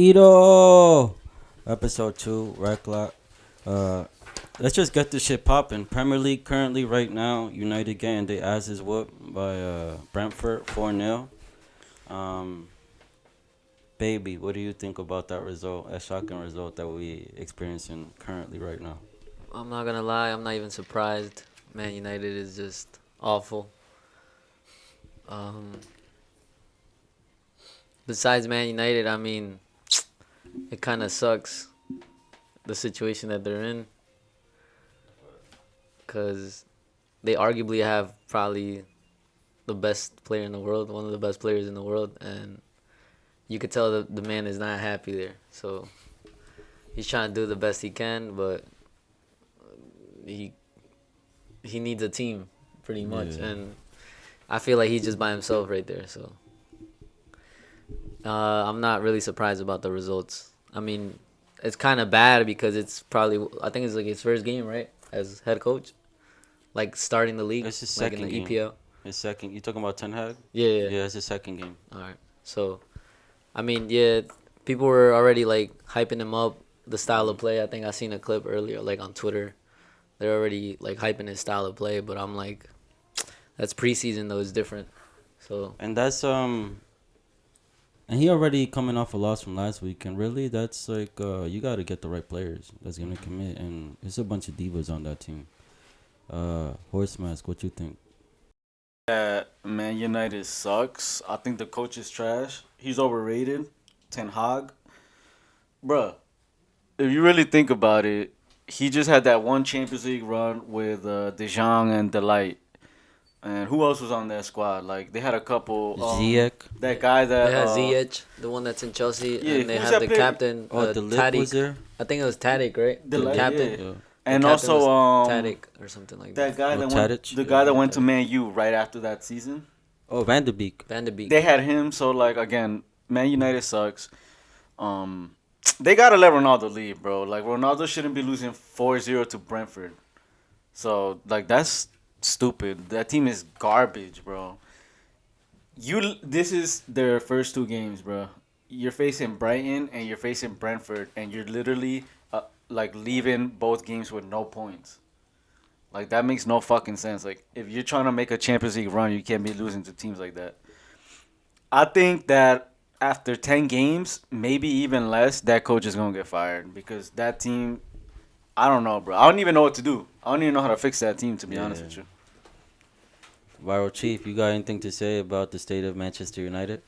Ito! Episode 2, Red Clock. Let's just get this shit popping. Premier League currently, right now, United getting their asses whooped by Brentford 4-0. Baby, what do you think about that result? A shocking result that we experiencing currently right now. I'm not gonna lie, I'm not even surprised. Man United is just awful. Um, Besides Man United, I mean, it kind of sucks the situation that they're in because they arguably have probably the best player in the world, one of the best players in the world, and you could tell the man is not happy there. So he's trying to do the best he can, but he he needs a team pretty much, Yeah. and I feel like he's just by himself right there. So I'm not really surprised about the results. I mean, it's kind of bad because it's probably I think it's like his first game, right, as head coach, like starting the league, It's his like in second the game. EPL. His second. You talking about Ten Hag? Yeah, yeah. Yeah, it's his second game. All right. So, I mean, yeah, people were already like hyping him up, the style of play. I think I seen a clip earlier, like on Twitter. They're already like hyping his style of play, but I'm like, that's preseason though. It's different. So And that's and he already coming off a loss from last week, and really, that's like you got to get the right players that's gonna commit, and there's a bunch of divas on that team. Horse Mask, what you think? Man United sucks. I think the coach is trash. He's overrated. Ten Hag. Bruh, if you really think about it, he just had that one Champions League run with De Jong and Delight. And who else was on that squad? Like, they had a couple. Ziyech. That guy that. they had Ziyech, the one that's in Chelsea, yeah, and they who's have that the player? captain, Oh, the lip was Tadic. there. I think it was Tadic, right? The The lip, captain. yeah. Yeah. And The captain also, was Tadic or something like that that. guy Oh, that Tadic? went, the guy that Yeah, went to Tadic. Man U right after that season. Oh, Van de Beek. Van de Beek. They had him, so like again, Man United sucks. They gotta let Ronaldo leave, bro. Like Ronaldo shouldn't be losing 4-0 to Brentford. So like that's stupid. That team is garbage, bro. This is their first two games, bro. You're facing Brighton and you're facing Brentford, and you're literally like leaving both games with no points. Like that makes no fucking sense. Like if you're trying to make a Champions League run, you can't be losing to teams like that. I think that after 10 games, maybe even less, that coach is going to get fired because that team, I don't know, bro. I don't even know what to do. I don't even know how to fix that team, to be honest Yeah. with you. Viral Chief, you got anything to say about the state of Manchester United?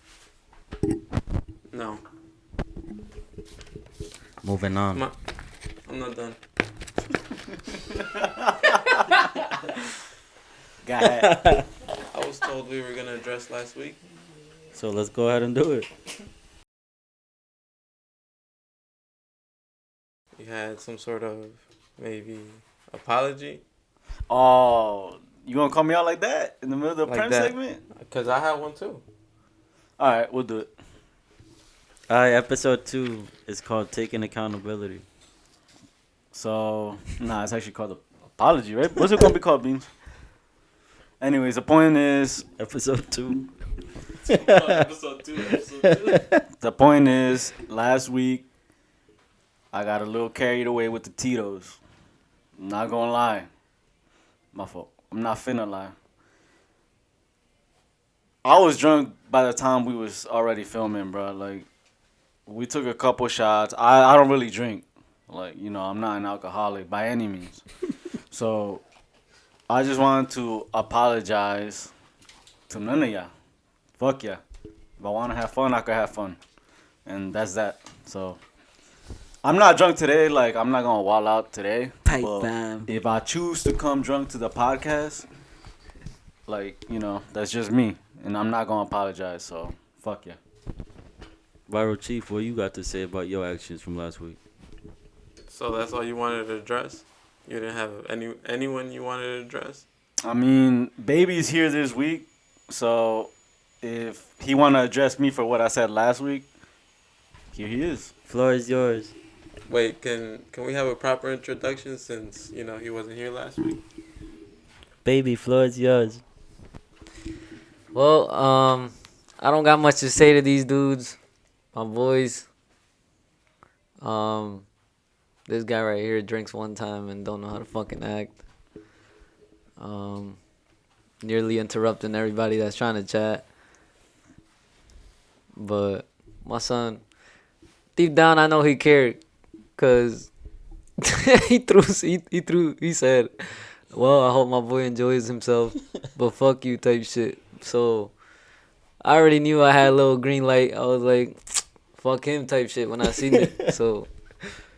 No, Moving on. I'm not done. Go ahead. I was told we were gonna address last week. So let's go ahead and do it. We had some sort of maybe apology Oh, you going to call me out like that in the middle of the Like Prem that. segment? because I had one too. All right, we'll do it. Alright, episode 2 is called Taking Accountability. So, it's actually called apology, right? What's it going to be called, Beans? Anyways, the point is, Episode 2. Episode 2. last week, I got a little carried away with the Tito's. I'm not going to lie. My fault. I'm not finna lie. I was drunk by the time we was already filming, bro. Like, we took a couple shots. I don't really drink. Like, I'm not an alcoholic by any means. So, I just wanted to apologize to none of y'all. Fuck yeah. If I want to have fun, I could have fun. And that's that. So, I'm not drunk today. Like, I'm not going to wall out today. Pipe But bomb. if I choose to come drunk to the podcast, like, that's just me. And I'm not going to apologize. So, fuck yeah. Viral Chief, what you got to say about your actions from last week? So that's all you wanted to address? You didn't have anyone you wanted to address? I mean, Baby's here this week. So, if he want to address me for what I said last week, here he is. Floor is yours. Wait, can we have a proper introduction since he wasn't here last week? Baby, floor is yours. Well, I don't got much to say to these dudes, my boys. This guy right here drinks one time and don't know how to fucking act. Nearly interrupting everybody that's trying to chat. But my son, deep down, I know he cared, cause he said, "Well, I hope my boy enjoys himself, but fuck you," type shit. So I already knew I had a little green light. I was like, "Fuck him," type shit when I seen it. So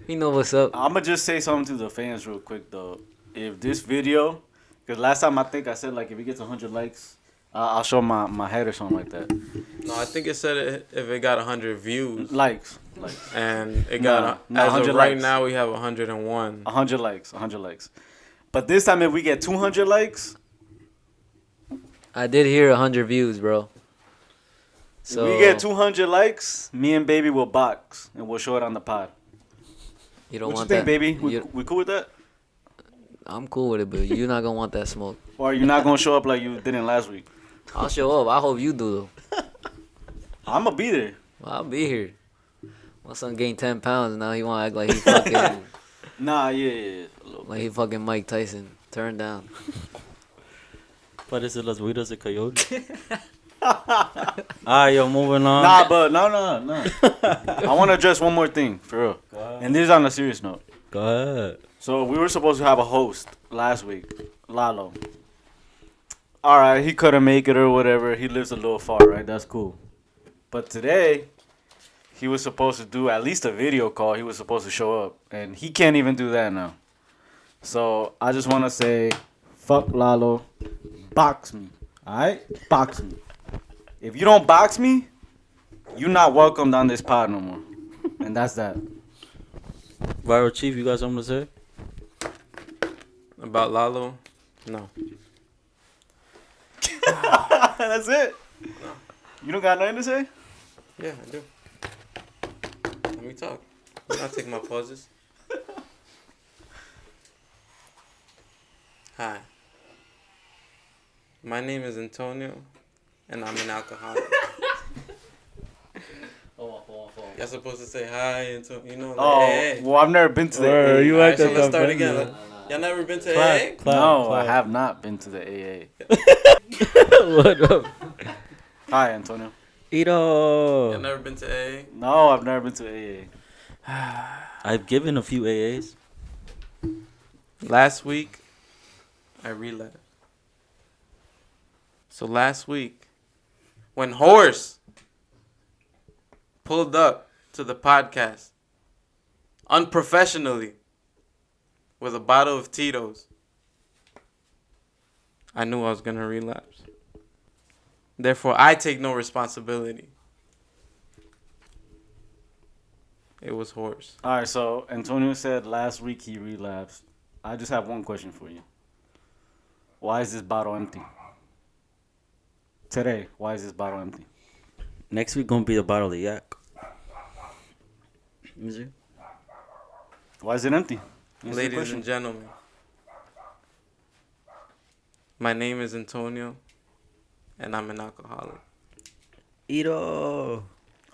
he know what's up. I'm gonna just say something to the fans real quick though. If this video, because last time I think I said like if it gets 100 likes, I'll show my head or something like that. No, I think it said if it got 100 views. Likes. And it got, No, as 100 of right likes. now, we have 101. 100 likes. But this time if we get 200 likes, I did hear 100 views, bro. So if we get 200 likes, me and baby will box and we'll show it on the pod. you don't What you want think, that, baby? you- We cool with that? I'm cool with it, but you're not gonna want that smoke. Or you're not gonna show up like you didn't last week? I'll show up. I hope you do though. I'm gonna be there. I'll be here. My son gained 10 pounds. Now he want to act like he fucking Nah, yeah. A little like he fucking Mike Tyson. Turn down. Parece las huidas de coyote. Yo, moving on. Nah, but no. I want to address one more thing, for real. And this is on a serious note. Go ahead. So we were supposed to have a host last week, Lalo. All right, he couldn't make it or whatever. He lives a little far, right? That's cool. But today, he was supposed to do at least a video call. He was supposed to show up, and he can't even do that now. So I just want to say, fuck Lalo, box me, all right? Box me. If you don't box me, you're not welcomed on this pod no more. And that's that. Viral Chief, you got something to say? About Lalo? No. That's it. You don't got nothing to say? Yeah, I do. Let me talk. I'll take my pauses. Hi. My name is Antonio, and I'm an alcoholic. You're supposed to say hi, Antonio. You know, like, Oh, hey. well, I've never been to the AA. You Alright, like so that let's start band, again. man. Y'all never been to Clap, AA? clap, No, clap. I have not been to the AA. What up? Hi, Antonio. Ito. Y'all never been to AA? No, I've never been to AA. I've given a few AAs. Last week, I relapsed. So last week, when Horse pulled up to the podcast unprofessionally with a bottle of Tito's, I knew I was going to relapse. Therefore, I take no responsibility. It was Horse. All right, so Antonio said last week he relapsed. I just have one question for you. Why is this bottle empty? Today, why is this bottle empty? Next week gonna be the bottle of yak. Is it? Why is it empty? Answer the Ladies question. and gentlemen, my name is Antonio, and I'm an alcoholic. Ito.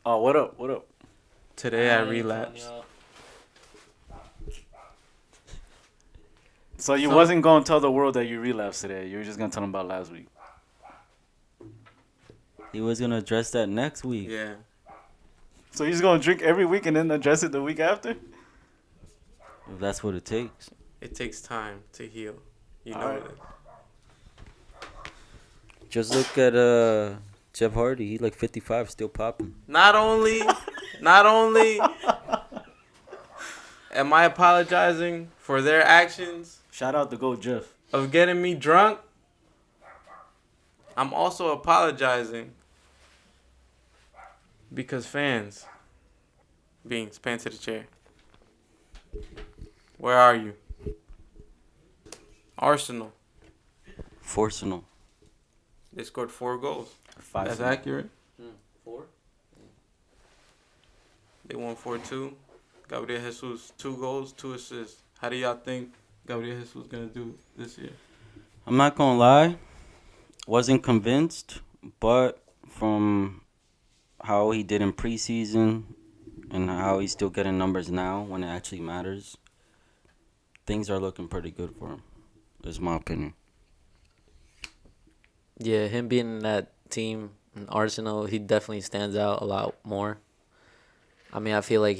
Oh, what up? What up? Today I relapsed. So you wasn't going to tell the world that you relapsed today. You were just going to tell them about last week. He was gonna address that next week. Yeah. So he's going to drink every week and then address it the week after? If that's what it takes. It takes time to heal. You know Alright. it. Just look at Jeff Hardy. He like 55, still popping. Not only am I apologizing for their actions Shout out to Go Jeff. of getting me drunk, I'm also apologizing because fans, Beans, pan to the chair. Where are you? Arsenal. Forcenal. They scored 4 goals. 5 That's seconds. accurate. 4? They won 4-2. Gabriel Jesus, 2 goals, 2 assists. How do y'all think Gabriel Jesus is going to do this year? I'm not gonna lie. Wasn't convinced, but from how he did in preseason and how he's still getting numbers now when it actually matters, things are looking pretty good for him. Is my opinion. Yeah, him being in that team in Arsenal, he definitely stands out a lot more. I mean, I feel like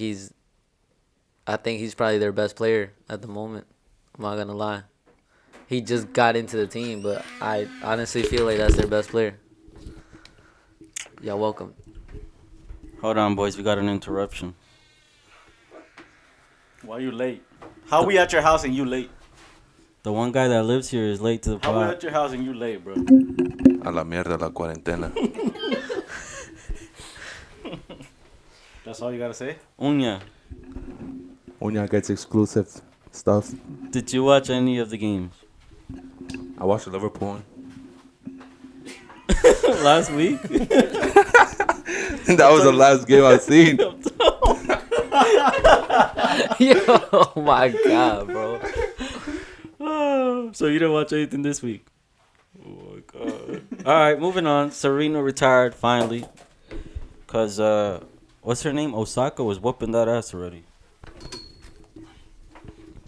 I think he's probably their best player at the moment. I'm not gonna lie. He just got into the team, but I honestly feel like that's their best player. Y'all welcome. Hold on, boys. We got an interruption. Why you late? How we at your house and you late? The one guy that lives here is late to the How we pod. at your house and you late, bro? A la mierda la cuarentena. That's all you gotta say? Unya, Uña gets exclusive stuff. did you watch any of the games I watched the Liverpool one. last week? That was the last game I've seen. Yo, oh my god, bro. So you didn't watch anything this week? Oh my god. All right, moving on. Serena retired finally. Cause what's her name? Osaka was whooping that ass already.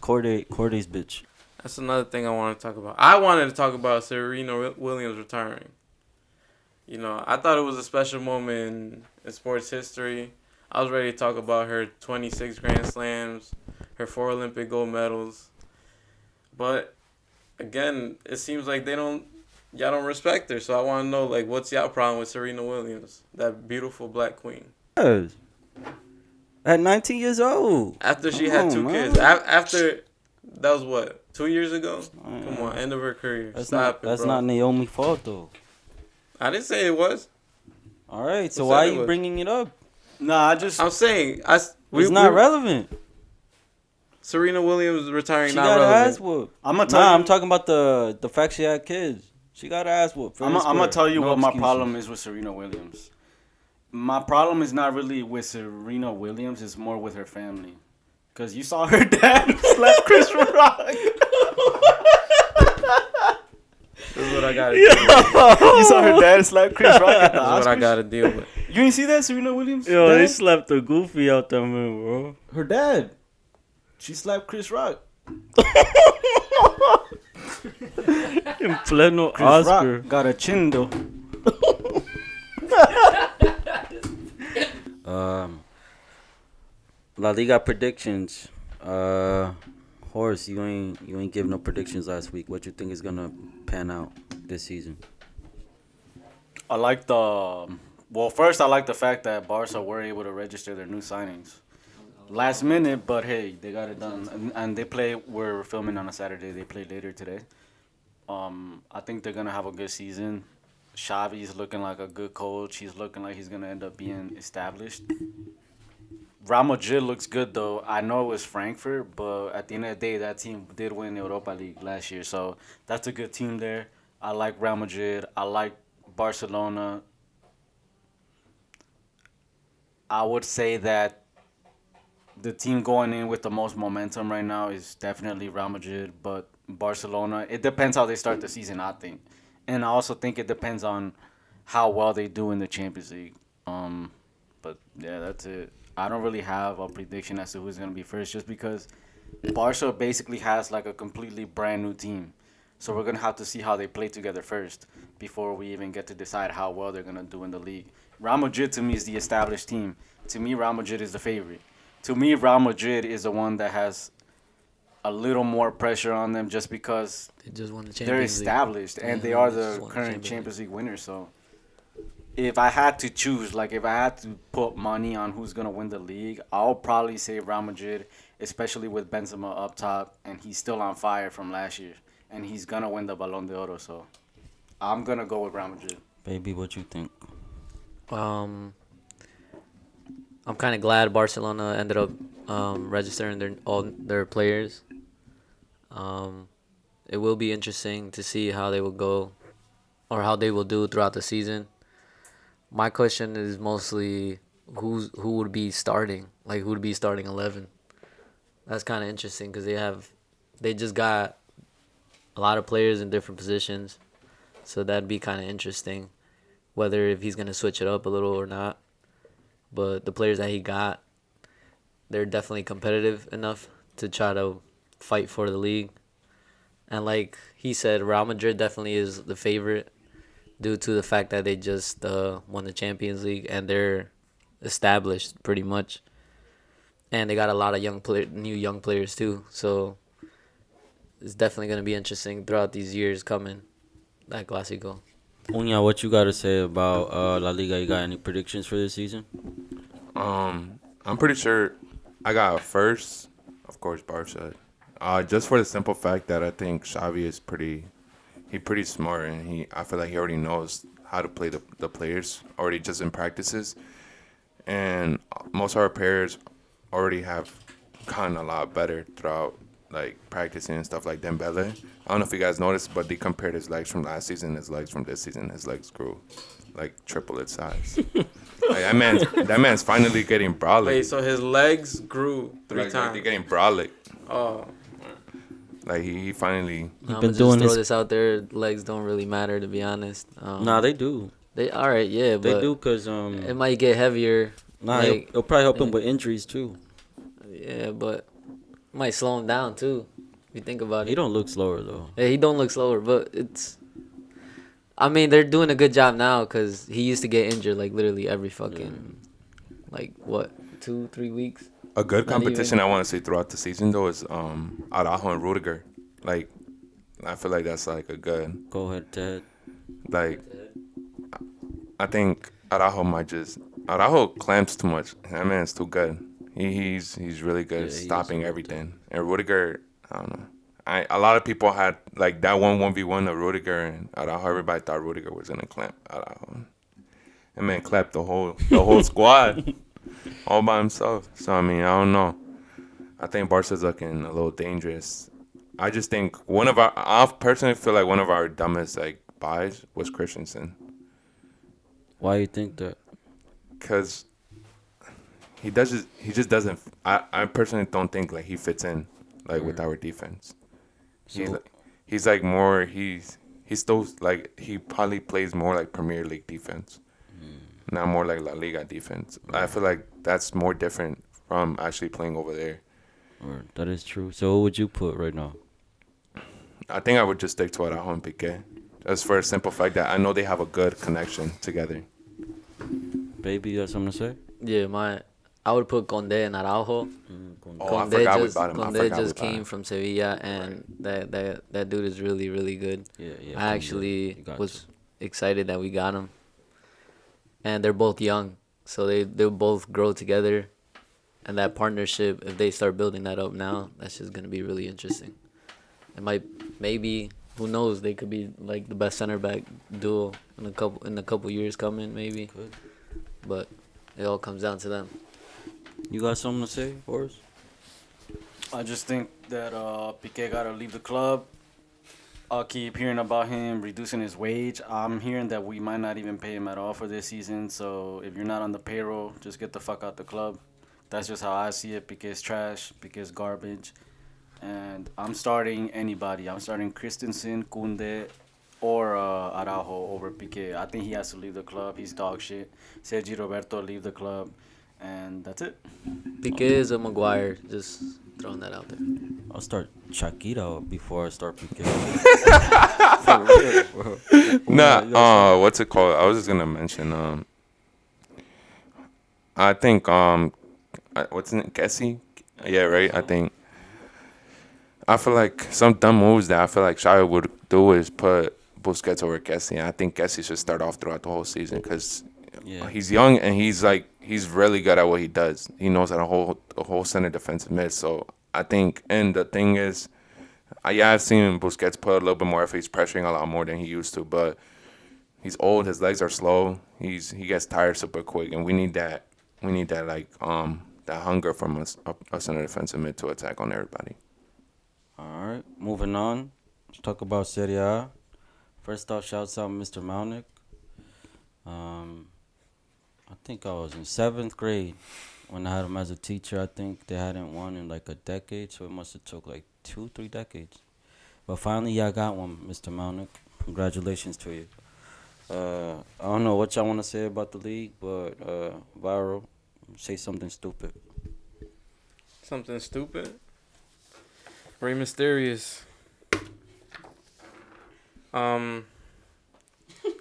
Cordy's bitch. That's another thing I want to talk about. I wanted to talk about Serena Williams retiring. You know, I thought it was a special moment in sports history. I was ready to talk about her 26 Grand Slams, her 4 Olympic gold medals. But again, it seems like y'all don't respect her. So I want to know, like, what's y'all problem with Serena Williams, that beautiful black queen? Yes. At 19 years old. After she Come had 2 on, kids. man. After, that was what, 2 years ago? Come on, end of her career. That's Stop not it, bro. Naomi's fault though. I didn't say it was. All right, so Who why said are it you was? bringing it up? Nah, I just... I'm saying, It's not relevant. Serena Williams retiring She not got her relevant. ass whooped. I'm gonna tell you... I'm talking about the fact she had kids. She got her ass whooped. I'm gonna tell you what my problem is with Serena Williams. My problem is not really with Serena Williams. It's more with her family. Because you saw her dad slap Chris Rock. This is what I gotta deal with. You saw her dad slap Chris Rock at the This is what I Oscars? gotta deal with. You ain't see that, Serena Williams? Yo, dad? they slapped the goofy out there, man, bro. Her dad. She slapped Chris Rock. In pleno Chris Oscar. Rock got a chin though. La Liga predictions. Horace, you ain't give no predictions last week. What you think is gonna pan out this season? I like the... Well, first I like the fact that Barca were able to register their new signings. Last minute, but hey, they got it done. And they play... We're filming on a Saturday. They play later today. I think they're going to have a good season. Xavi's looking like a good coach. He's looking like he's going to end up being established. Real Madrid looks good, though. I know it was Frankfurt, but at the end of the day, that team did win the Europa League last year. So that's a good team there. I like Real Madrid. I like Barcelona. I would say that the team going in with the most momentum right now is definitely Real Madrid, but Barcelona, it depends how they start the season, I think. And I also think it depends on how well they do in the Champions League. But yeah, that's it. I don't really have a prediction as to who's going to be first, just because Barca basically has like a completely brand new team. So we're going to have to see how they play together first before we even get to decide how well they're going to do in the league. Real Madrid, to me, is the established team. To me, Real Madrid is the favorite. To me, Real Madrid is the one that has a little more pressure on them just because They just won the Champions they're League. established and Yeah, they are they the just won the current Champions Champions League winners. So if I had to choose, like if I had to put money on who's going to win the league, I'll probably say Real Madrid, especially with Benzema up top, and he's still on fire from last year. And he's going to win the Ballon d'Oro, so I'm going to go with Real Madrid. Baby, what you think? I'm kind of glad Barcelona ended up registering all their players. It will be interesting to see how they will go or how they will do throughout the season. My question is mostly who would be starting, like who would be starting 11. That's kind of interesting because they just got a lot of players in different positions, so that'd be kind of interesting, whether if he's gonna switch it up a little or not. But the players that he got, they're definitely competitive enough to try to fight for the league. And like he said, Real Madrid definitely is the favorite due to the fact that they just won the Champions League and they're established pretty much. And they got a lot of new young players too. So it's definitely going to be interesting throughout these years coming, that Clásico. Unya, what you got to say about La Liga? You got any predictions for this season? I'm pretty sure I got first, of course, Barca. Just for the simple fact that I think Xavi is pretty smart, and I feel like he already knows how to play the players already just in practices, and most of our players already have gotten a lot better throughout like practicing and stuff like Dembele. I don't know if you guys noticed, but they compared his legs from last season, his legs from this season. His legs grew like triple its size. Like, that man's finally getting brolic. Wait, so his legs grew three Like, times. they're getting brolic. Oh, Like he finally. I'm been gonna doing just throw this- this out there. Legs don't really matter, to be honest. Nah, they do. They all right, yeah, They but do because it might get heavier. nah, like, it'll probably help him with injuries too. Yeah, but it might slow him down too. If you think about it, He don't look slower though. yeah, he don't look slower, but it's. I mean, they're doing a good job now because he used to get injured like literally every fucking, like what, 2-3 weeks. A good Not competition even. I want to see throughout the season though is Araujo and Rudiger. Like I feel like that's like a good Go ahead, Ted. like. I think Araujo clamps too much. That man's too good. He's really good at Yeah, he is stopping good, everything. And Rudiger, I don't know. A lot of people had like that 1v1 of Rudiger and Araujo. Everybody thought Rudiger was gonna clamp Araujo. That man clapped the whole squad all by himself. So I mean, I don't know. I think Barca's looking a little dangerous. I just think I personally feel like one of our dumbest like buys was Christensen. Why you think that? Because he just doesn't. I personally don't think like he fits in like with our defense. So- He's like more. He's still like he probably plays more like Premier League defense, not more like La Liga defense. I feel like that's more different from actually playing over there. Or that is true. So what would you put right now? I think I would just stick to Araujo and Piqué, just for a simple fact that I know they have a good connection together. Baby, you got something to say? Yeah, I would put Conde and Araujo. Oh, I forgot we just, bought him. Conde just came from Sevilla, and that dude is really, really good. Yeah. I actually was excited that we got him. And they're both young, so they'll both grow together. And that partnership, if they start building that up now, that's just going to be really interesting. It might, maybe, who knows, they could be like the best center back duo in a couple years coming, maybe. Could. But it all comes down to them. You got something to say, Boris? I just think that Piqué got to leave the club. I'll keep hearing about him reducing his wage. I'm hearing that we might not even pay him at all for this season. So if you're not on the payroll, just get the fuck out the club. That's just how I see it. Piqué's trash. Piqué's garbage. And I'm starting anybody. I'm starting Christensen, Kunde, or Araujo over Piqué. I think he has to leave the club. He's dog shit. Sergi Roberto leave the club. And that's it. Piqué is a Maguire. Just throwing that out there. I'll start Shakira before I start Piqué. For real, bro. Nah, what's it called? I was just gonna mention. I think what's it? Kessie? Yeah, right. I feel like some dumb moves that I feel like Xavi would do is put Busquets over Kessie. I think Kessie should start off throughout the whole season because he's young and he's really good at what he does. He knows how to hold the whole center defensive mid. So I think, and the thing is, I've seen Busquets put a little bit more effort. He's pressuring a lot more than he used to, but he's old. His legs are slow. He gets tired super quick, and we need that. We need that that hunger from us in the defensive mid to attack on everybody. All right, moving on. Let's talk about Serie A. First off, shouts out Mr. Malnick. I think I was in 7th grade when I had him as a teacher. I think they hadn't won in like a decade, so it must have took like 2-3 decades. But finally, y'all got one, Mr. Malnick. Congratulations to you. I don't know what y'all want to say about the league, but Viral, say something stupid. Something stupid. Rey Mysterious.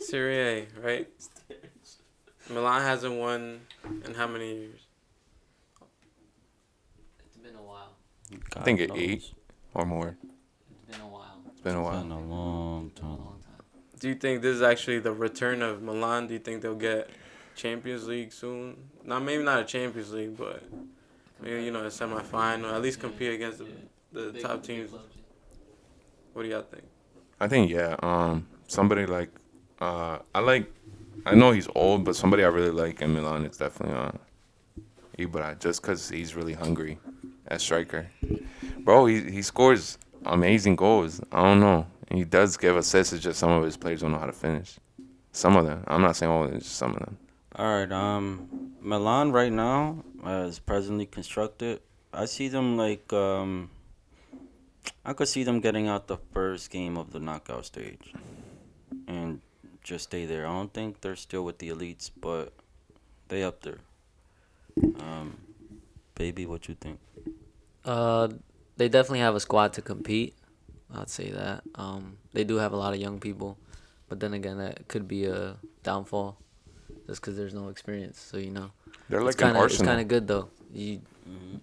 Serie A, right? Milan hasn't won in how many years? It's been a while. I think it 8 or more. It's been a while. It's been a It's while. been a long It's been a time. long time. Do you think this is actually the return of Milan? Do you think they'll get Champions League soon? Maybe not a Champions League, but maybe, a semifinal. At least compete against the Big- top big teams. clubs. What do y'all think? I think somebody like I know he's old, but somebody I really like in Milan is definitely Ibra, just because he's really hungry as striker. Bro, he scores amazing goals. I don't know. He does give assists. It's just some of his players don't know how to finish. Some of them. I'm not saying all of them, just some of them. All right. Milan right now, as presently constructed, I see them like I could see them getting out the first game of the knockout stage, and just stay there. I don't think they're still with the elites, but they up there. Baby, what you think? They definitely have a squad to compete. I'd say that. They do have a lot of young people, but then again, that could be a downfall, just because there's no experience. So They're it's like an kind of Arsenal. good though.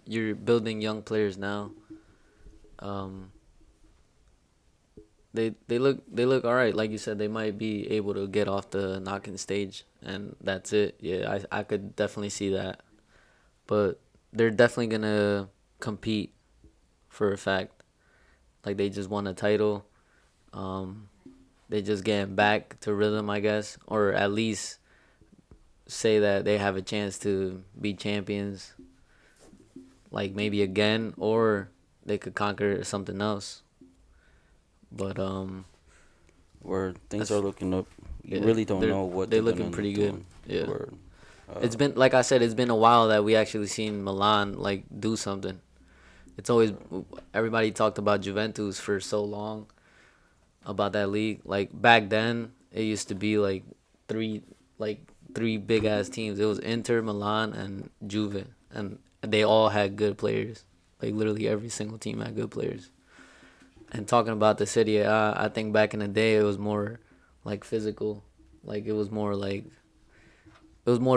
You're building young players now. They look all right. Like you said, they might be able to get off the knocking stage, and that's it. Yeah, I could definitely see that. But they're definitely gonna compete for a fact. Like they just won a title. They just getting back to rhythm, I guess, or at least say that they have a chance to be champions. Like maybe again, or they could conquer something else. But Where things That's- are looking up, you yeah, really don't they're- know what they're they're looking gonna pretty end up good. doing. Yeah. Word. it's been, like I said, it's been a while that we actually seen Milan like do something. It's always everybody talked about Juventus for so long, about that league. Like back then, it used to be like three big ass teams. It was Inter, Milan, and Juve, and they all had good players. Like literally every single team had good players. And talking about the Serie A, I think back in the day it was more like physical. Like it was more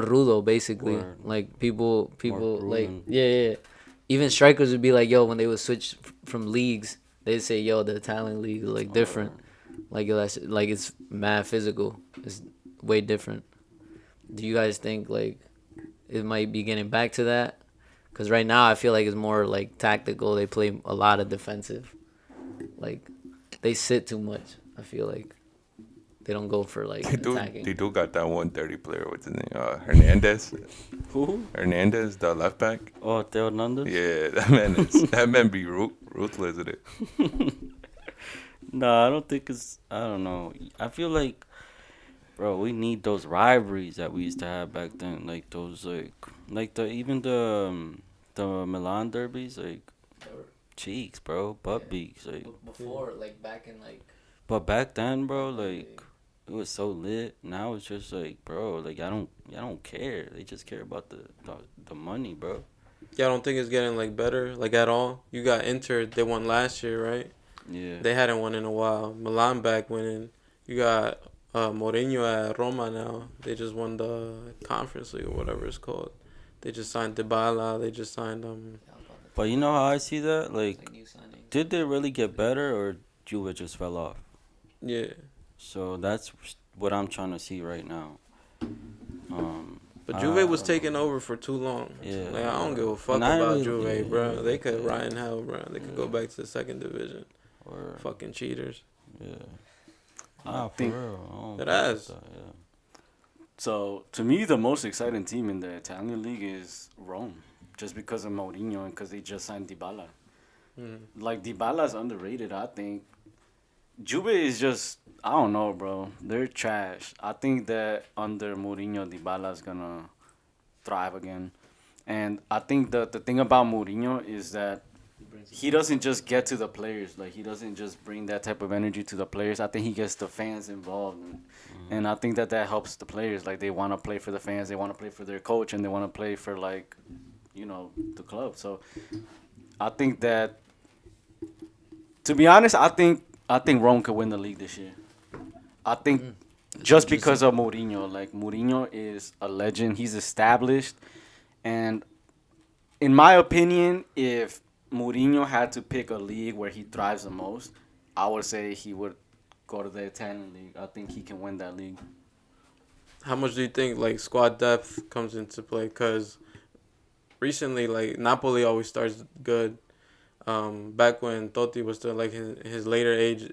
rudo basically. Word. Like people like grueling. yeah. Even strikers would be like, yo, when they would switch from leagues, they'd say, yo, the Italian league is like different. Like yo, that's like it's mad physical. It's way different. Do you guys think like it might be getting back to that? Because right now I feel like it's more like tactical. They play a lot of defensive. Like they sit too much. I feel like they don't go for like attacking. They do got that 130 player. What's his name? Hernandez. Who? Hernandez, the left back. Oh, Theo Hernandez? Yeah, that man be ruthless with it. No, I don't think it's. I don't know. I feel like, bro, we need those rivalries that we used to have back then. Like those, like the Milan derbies, like cheeks, bro, butt beaks, like. Before, like back in like. But back then, bro, like it was so lit. Now it's just like, bro, like I don't care. They just care about the money, bro. Y'all don't think it's getting like better, like at all? You got Inter, they won last year, right? Yeah. They hadn't won in a while. Milan back winning. You got Mourinho at Roma now. They just won the Conference League or whatever it's called. They just signed Dybala. They just signed But you know how I see that? Like, Like new signing. did they really get better or Juve just fell off? yeah. So that's what I'm trying to see right now. But Juve was taking over for too long. Yeah. Like I don't give a fuck And I about really- Juve, yeah. bro. They could rot in hell, bro. They could go back to the second division. Or Fucking cheaters. yeah. Nah, for think- real. I don't It fuck with has. that, yeah. So to me, the most exciting team in the Italian league is Rome, just because of Mourinho and because they just signed Dybala. Like Dybala's underrated, I think. Juve is just, I don't know, bro. They're trash. I think that under Mourinho, Dybala's gonna thrive again. And I think the thing about Mourinho is that he doesn't just get to the players. Like, he doesn't just bring that type of energy to the players. I think he gets the fans involved. And I think that helps the players. Like, they want to play for the fans. They want to play for their coach. And they want to play for, like, the club. So I think that, to be honest, I think Rome could win the league this year. I think just because of Mourinho. Like, Mourinho is a legend. He's established, and in my opinion, if Mourinho had to pick a league where he thrives the most, I would say he would go to the Italian league. I think he can win that league. How much do you think like squad depth comes into play? Because recently, like Napoli always starts good. Back when Totti was still like his later ages,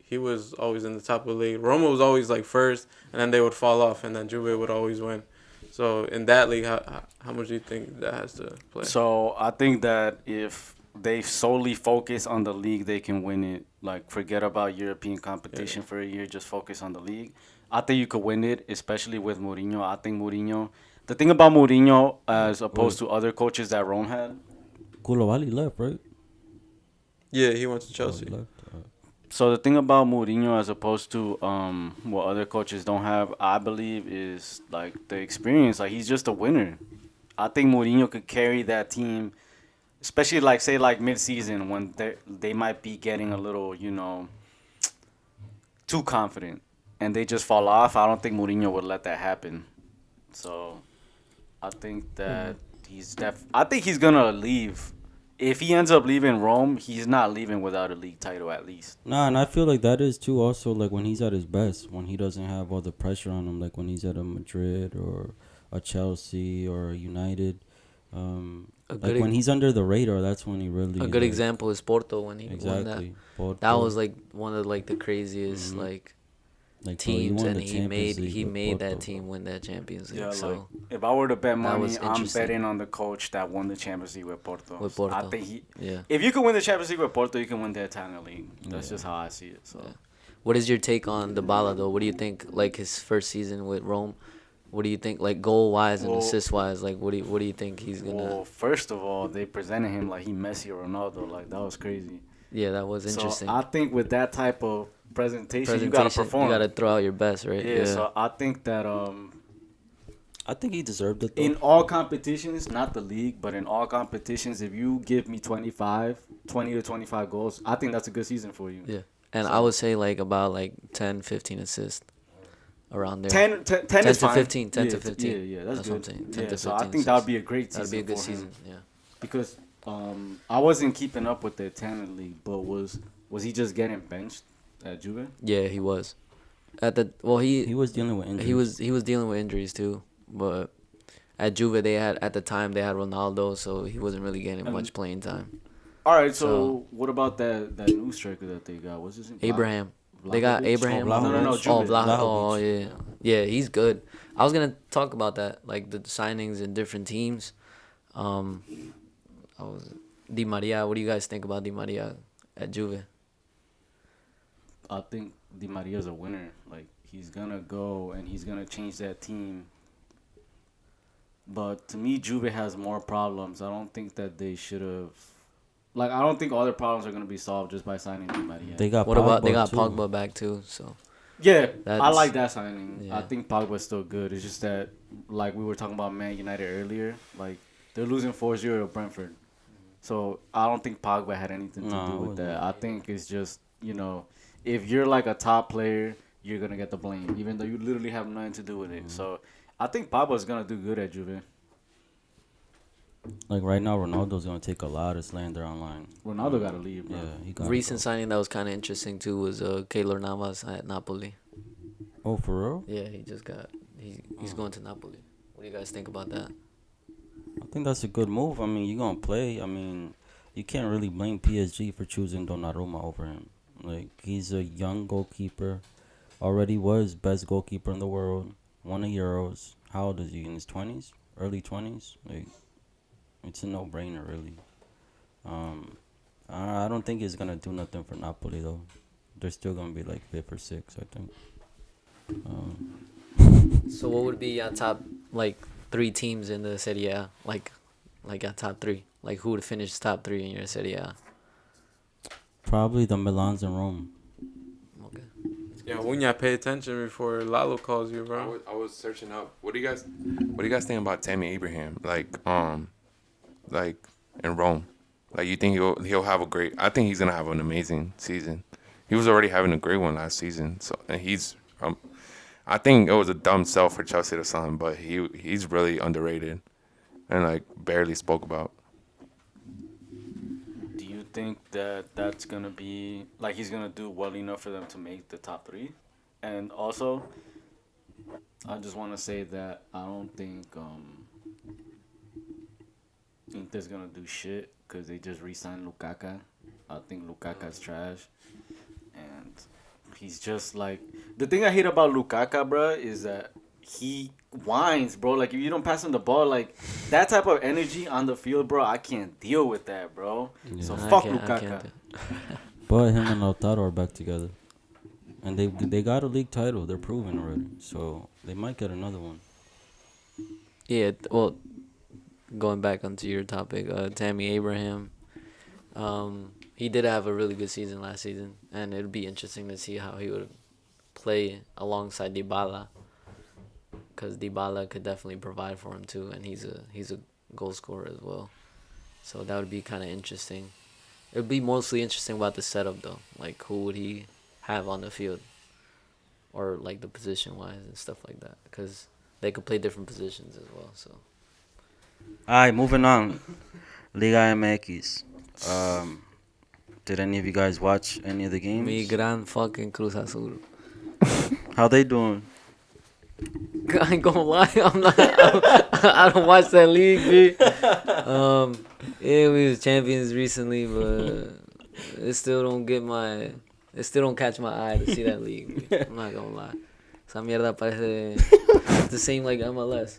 he was always in the top of the league. Roma was always like first, and then they would fall off, and then Juve would always win. So in that league, how much do you think that has to play? So I think that if they solely focus on the league, they can win it. Like, forget about European competition for a year, just focus on the league. I think you could win it, especially with Mourinho. I think Mourinho. The thing about Mourinho, as opposed to other coaches that Rome had. Koulibaly left, right? Yeah, he went to Oh, Chelsea. he left. So the thing about Mourinho, as opposed to what other coaches don't have, I believe, is like the experience. Like, he's just a winner. I think Mourinho could carry that team, especially like, say, like mid-season when they might be getting a little, too confident, and they just fall off. I don't think Mourinho would let that happen. So I think that I think he's gonna leave. If he ends up leaving Rome, he's not leaving without a league title at least. Nah, and I feel like that is too also like when he's at his best, when he doesn't have all the pressure on him, like when he's at a Madrid or a Chelsea or a United. Like when he's under the radar, that's when he really. A good example is Porto when he won that. Exactly. Porto. That was like one of like the craziest Like, bro, teams, won and the he Champions made League with that Porto, team win that Champions League. Yeah, So like, if I were to bet money, was I'm interesting. betting on the coach that won the Champions League with Porto. With Porto. I think yeah. if you can win the Champions League with Porto, you can win the Italian league. That's just how I see it. So. Yeah. What is your take on Dybala though? What do you think? Like his first season with Rome, what do you think? Like goal wise and assist wise, like what do you think he's gonna? Well, first of all, they presented him like he Messi or Ronaldo. Like, that was crazy. Yeah, that was interesting. So I think with that type of presentation, you gotta perform. You gotta throw out your best, right? Yeah. So I think that I think he deserved it though. in all competitions, not the league, but in all competitions, if you give me 20 to 25 goals, I think that's a good season for you. Yeah. And I would say like about like 10, 15 assists around there. 10 10 is to fine. 15, 10 yeah, to 15. Yeah, that's good. what I'm saying. 10 Yeah, to so I 15 think that would assists. be a great season. That'd be a good for him. season. Yeah. Because I wasn't keeping up with the Italian league, but was he just getting benched at Juve? Yeah, he was. He was dealing with injuries. He was dealing with injuries too, but at Juve they had Ronaldo, so he wasn't really getting much playing time. All right, so what about that new striker that they got? What's his name? Abraham. They got Abraham. No, Juve. Oh, yeah. Yeah, he's good. I was going to talk about that, like the signings in different teams. Di Maria, what do you guys think about Di Maria at Juve? I think Di Maria's a winner. Like, he's going to go and he's going to change that team. But to me, Juve has more problems. I don't think that they should have. Like, I don't think all their problems are going to be solved just by signing Di Maria. They got Pogba back too, so. Yeah, I That's- like that signing. yeah. I think Pogba's still good. It's just that, like we were talking about Man United earlier, like they're losing 4-0 to Brentford. So I don't think Pogba had anything to do with that. I think it's just, if you're like a top player, you're going to get the blame, even though you literally have nothing to do with it. So I think Pogba's going to do good at Juve. Like right now, Ronaldo's gonna take a lot of slander online. Ronaldo got to leave, bro. Yeah, he got Recent signing that was kind of interesting too was Keylor Navas at Napoli. Oh, for real? Yeah, he's going to Napoli. What do you guys think about that? I think that's a good move. I mean, you're gonna play. I mean, you can't really blame PSG for choosing Donnarumma over him. Like, he's a young goalkeeper. Already was best goalkeeper in the world. Won the Euros. How old is he? In his 20s? Early 20s? Like, it's a no-brainer, really. I don't think he's gonna do nothing for Napoli though. They're still gonna be like 5th or 6th, I think. So what would be your top like 3 teams in the Serie A? Like your top 3. Like who would finish top 3 in your Serie A? Probably the Milans and Rome. Okay. Yeah, Uña, pay attention before Lalo calls you, bro. I was searching up. What do you guys think about Tammy Abraham? Like in Rome. Like, you think he'll have a great? I think he's gonna have an amazing season. He was already having a great one last season. So, and he's I think it was a dumb sell for Chelsea to sign him, but he's really underrated and like barely spoke about. Do you think that that's gonna be like he's gonna do well enough for them to make the top 3? And also, I just want to say that I don't think Inter's gonna do shit because they just re-signed Lukaku. I think Lukaku's trash, and he's just like, the thing I hate about Lukaku, bro, is that he whines, bro. Like, if you don't pass him the ball, like that type of energy on the field, bro, I can't deal with that, bro. Yeah. So I fuck can't Lukaku. But him and Lautaro are back together, and they got a league title. They're proven already, so they might get another one. Yeah, well, going back onto your topic, Tammy Abraham, he did have a really good season last season, and it'd be interesting to see how he would play alongside Dybala, because Dybala could definitely provide for him too, and he's a goal scorer as well. So that would be kind of interesting. It would be mostly interesting about the setup though, like who would he have on the field, or like the position wise and stuff like that, because they could play different positions as well. So. All right, moving on. Liga MX. Did any of you guys watch any of the games? Mi gran fucking Cruz Azul. How they doing? I ain't gonna lie, I don't watch that league, B. Yeah, we was champions recently, but it still don't catch my eye to see that league, B. I'm not gonna lie. Esa mierda parece the same like MLS.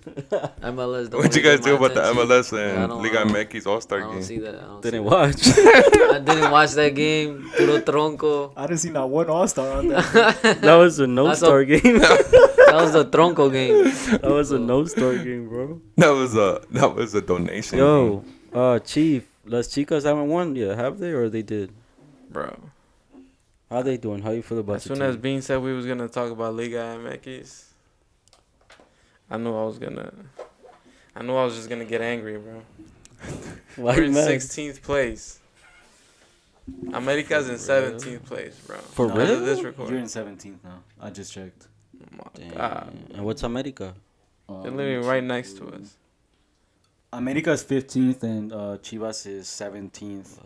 MLS. What you guys do about the MLS I and don't- Liga MX I All-Star don't game? see that. I don't Didn't see watch. that. I didn't watch that game. Puro tronco. I didn't see not one All-Star on there. That was a no-star game. That was the tronco game. That was a no-star game, bro. That was a donation. Yo, Chief, Las Chicas haven't won yet, have they, or they did? Bro. How they doing? How you feel about As your soon as team? Bean said we was gonna talk about Liga MX, I knew I was just gonna get angry, bro. Why We're you in mad? 16th place. America's in 17th place, bro. For No, real? After this You're recording. in 17th now. I just checked. Oh my Damn. God. And what's America? They're literally right next to us. America's 15th and Chivas is 17th.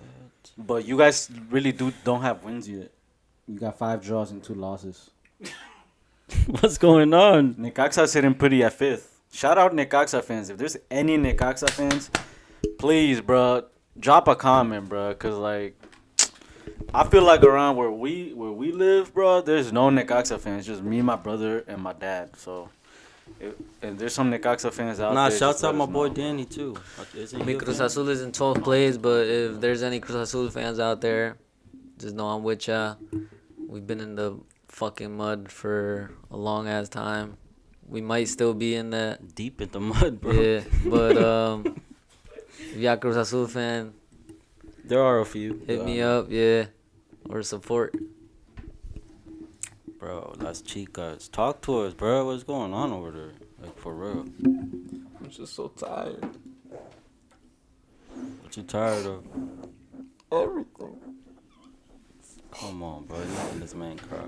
But you guys really don't have wins yet. You got 5 draws and 2 losses. What's going on? Necaxa sitting pretty at 5th. Shout out Necaxa fans. If there's any Necaxa fans, please, bro, drop a comment, bro. Because, like, I feel like around where we live, bro, there's no Necaxa fans. Just me, my brother, and my dad. So, and there's some Necaxa fans out Nah, there. shouts just out let my us boy know. Danny, too. Isn't Mi he a Cruz fan? Azul is in 12th place, but if there's any Cruz Azul fans out there, just know I'm with ya. We've been in the fucking mud for a long ass time. We might still be in that. Deep in the mud, bro. Yeah, but if y'all Cruz Azul fan, There are a few. hit me up, yeah, or support. Bro, Las Chicas. Talk to us, bro. What's going on over there? Like, for real. I'm just so tired. What you tired of? Everything. Come on, bro. You're making this man cry.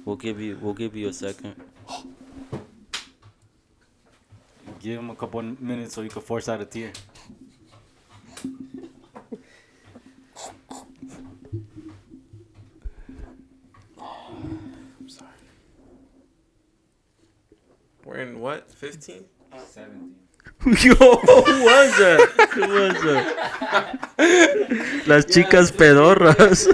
We'll give you a second. Give him a couple minutes so you can force out a tear. We're in what? 15? 17. Yo, who was that? Who was that? Las Chicas Pedorras.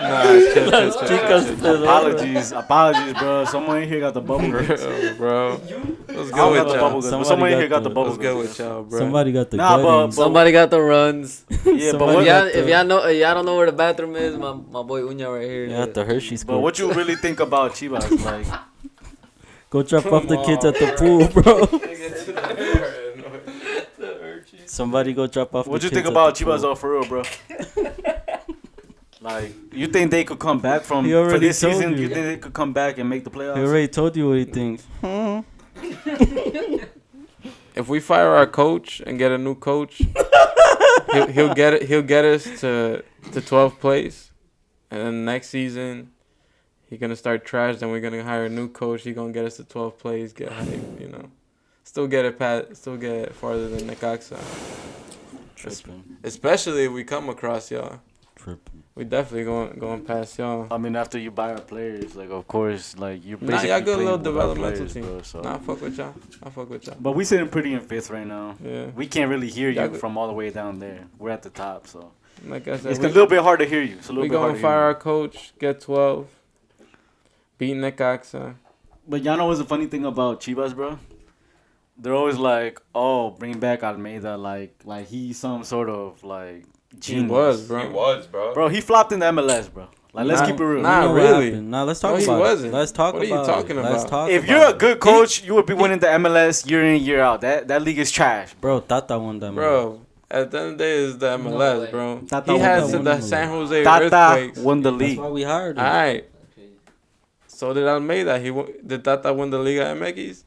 Las Chicas Pedorras. Apologies, bro. Someone in here got the bubble guts. Bro. Let's I go don't with got the bubble y'all. guts, but Somebody someone in got here got the the- bubble Let's go guts. with y'all, bro. Somebody got the Nah, but- guttings. Somebody got the runs. Yeah, but Somebody what, got If y'all don't know where the bathroom is, my boy Uña right here. You got the Hershey's but what you really think about Chivas? Like, Go drop off the kids at the pool, bro. Somebody go drop off what the you kids think at about the Chivas pool. though, for real, bro? Like, you think they could come back from He for already this told season? you. You think they could come back and make the playoffs? He already told you what he thinks. If we fire our coach and get a new coach, he'll get it. He'll get us to 12th place, and then next season he's gonna start trash. Then we're gonna hire a new coach. He's gonna get us to 12th place. Get hype, you know. Still get it farther than Necaxa. Tripping. Especially if we come across y'all. Tripping. We definitely going past y'all. I mean, after you buy our players, like, of course, like, you're Nah, basically y'all good playing little with our developmental players, team. bro, so. Nah, I fuck with y'all. I fuck with y'all. But we sitting pretty in 5th right now. Yeah. We can't really hear Y'all you good. from all the way down there. We're at the top, so. Like I said, It's a little bit hard to hear you. It's a little we bit hard gonna to fire hear our coach, get 12, beat Necaxa. you. But y'all know what's the funny thing about Chivas, bro? They're always like, oh, bring back Almeida, like he's some sort of, like, He genius. was, bro. was, bro. Bro, he flopped in the MLS, bro. Like, let's Nah, keep it real. nah. You know what really? happened. Nah, let's talk No, he about it. wasn't. Let's talk What are you about talking it. Let's about? talk If about you're a it. good coach, you would be winning the MLS year in, year out. That league is trash. Bro, Tata won that. Bro, at the end of the day, it's the MLS, way. bro. Tata He won had the to the league. San Jose Tata Earthquakes. won the That's league. why we hired him. All right. So did Almeida. Did Tata win the Liga MX?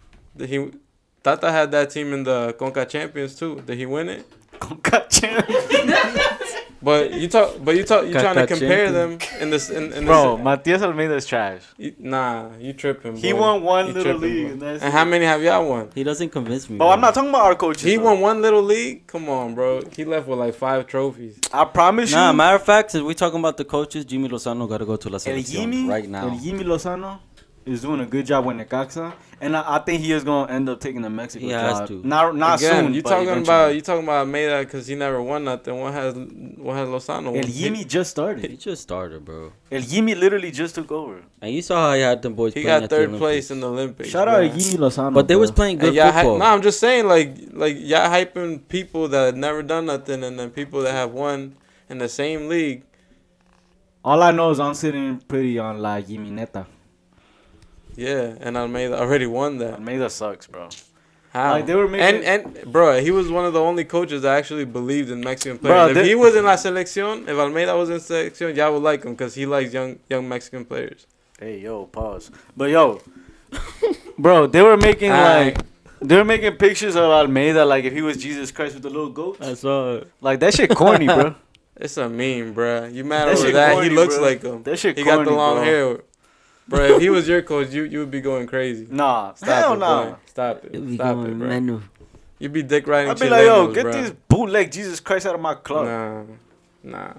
Tata had that team in the Conca Champions too. Did he win it? But you trying to compare them in this in Bro, this, Matias Almeida is trash. nah, you tripping. He boy. won one You little tripping, league. boy. And, that's And it. how many have y'all won? He doesn't convince me. But I'm not talking about our coaches. He though. won one little league. Come on, bro. He left with like 5 trophies. I promise Nah, you. matter of fact, since we talking about the coaches, Jimmy Lozano got to go to La El Selección Yimi, right now. El Yimi Lozano is doing a good job with Necaxa, and I think he is going to end up taking the Mexico He has job. to. Not Again, soon. you but talking eventually. about Almeida because he never won nothing. What has Lozano? El Yimi just He started. just started, bro. El Yimi literally just took over. And you saw how he had them boys He playing got at the 3rd Olympics. place in the Olympics. Shout out El Yimi Lozano. But they bro. was playing good And y'all football. no, I'm just saying like y'all hyping people that have never done nothing and then people that have won in the same league. All I know is I'm sitting pretty on La Yimi Neta. Yeah, and Almeida already won that. Almeida sucks, bro. How? Like, they were making- and bro, he was one of the only coaches that actually believed in Mexican Bro, players. If they- he was in La Selección, if Almeida was in Selección, y'all would like him because he likes young Mexican players. Hey, yo, pause. But yo, bro, they were making pictures of Almeida like if he was Jesus Christ with the little goats. I saw it. Like that shit corny, bro. It's a meme, bro. You mad That over shit that? corny, He looks bro. like him. That shit He corny, got the long bro. hair. Bro, if he was your coach, you would be going crazy. Nah, Stop hell it, nah. boy. Stop it. Stop it, bro. You'd be dick riding I'd be like, yo, Chilenos, get bro. this bootleg Jesus Christ out of my club. Nah.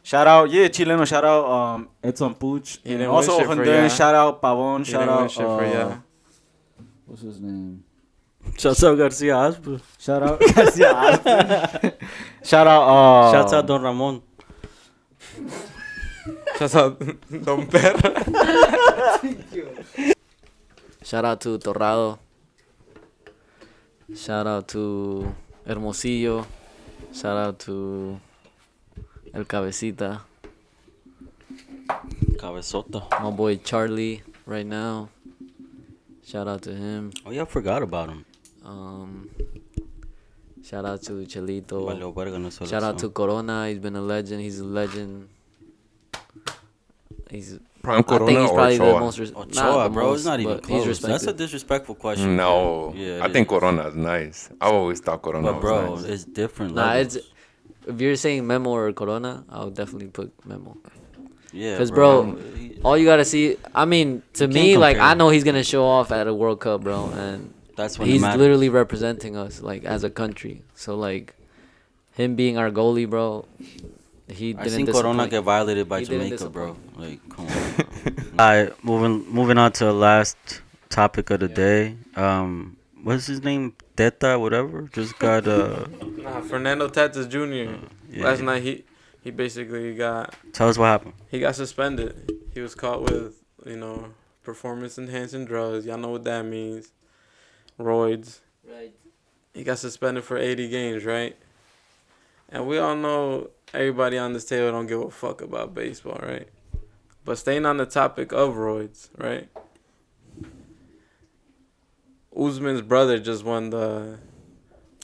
Shout out, yeah, Chileno. Shout out, Edson Puch. He And didn't also win shit for Honduran. ya. Shout out Pavon. He Shout didn't win out, shit for ya. what's his name? Shouts out Garcia Asper. Shout out Garcia Aspen. Shout out, Shouts out Don Ramon. Shouts out Don Perra. Shout out to Torrado. Shout out to Hermosillo. Shout out to El Cabecita. Cabezota. My boy Charlie right now. Shout out to him. Oh, yeah, I forgot about him. Shout out to Chelito. Valió verga en la Shout out to selección. Corona. He's been a legend. He's a legend. He's Prime I think Corona he's or probably the Ochoa? most Ochoa, bro, most, it's not even but he's close. That's a respected. disrespectful question. No, Yeah, I it think is. Corona is nice. I always thought Corona But, was bro, nice. it's different. Nah, levels. it's if you're saying Memo or Corona, I would definitely put Memo. Yeah, 'Cause, bro, All you gotta see, I mean, to You me, can't like compare. I know he's gonna show off at a World Cup, bro, and that's when it he's matters. literally representing us, like as a country. So like, him being our goalie, bro, he I didn't seen Corona disappoint. get violated by He didn't Jamaica, bro. disappoint. Like, come on. Bro. All right, moving on to the last topic of the day. What's his name? Teta, whatever. Just got Nah, Fernando Tatis Jr. yeah. Last night he basically got Tell us what happened. suspended. He was caught with performance enhancing drugs. Y'all know what that means. Roids. Right. He got suspended for 80 games, right? And we all know everybody on this table don't give a fuck about baseball, right? But staying on the topic of roids, right? Usman's brother just won the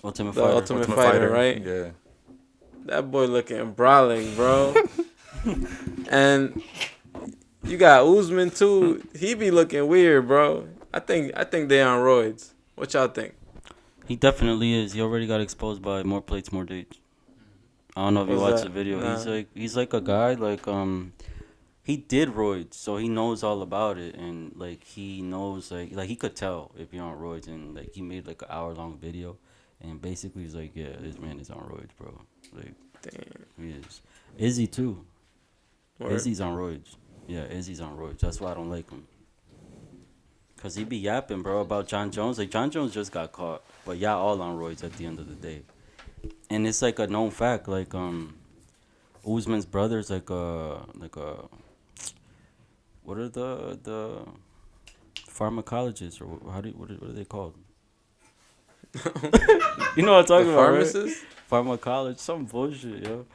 Ultimate The Fighter. Ultimate Fighter, right? Yeah. That boy looking brawling, bro. And you got Usman too. He be looking weird, bro. I think they on roids. What y'all think? He definitely is. He already got exposed by more plates, more dates. I don't know if you What's watched that? the video. Nah. He's like a guy he did roids, so he knows all about it, and like he knows like he could tell if you're on roids, and like he made like an hour-long video, and basically he's like, yeah, this man is on roids, bro. Like, Damn. he is. Izzy too. Word. Izzy's on roids. Yeah, Izzy's on roids. That's why I don't like him. Cause he be yapping, bro, about John Jones. Like John Jones just got caught, but y'all all on roids at the end of the day. And it's like a known fact. Like Usman's brother's like a what are the pharmacologists, or what are they called? You know what I'm talking The about, right? pharmacist? Pharmacology, some bullshit, yo.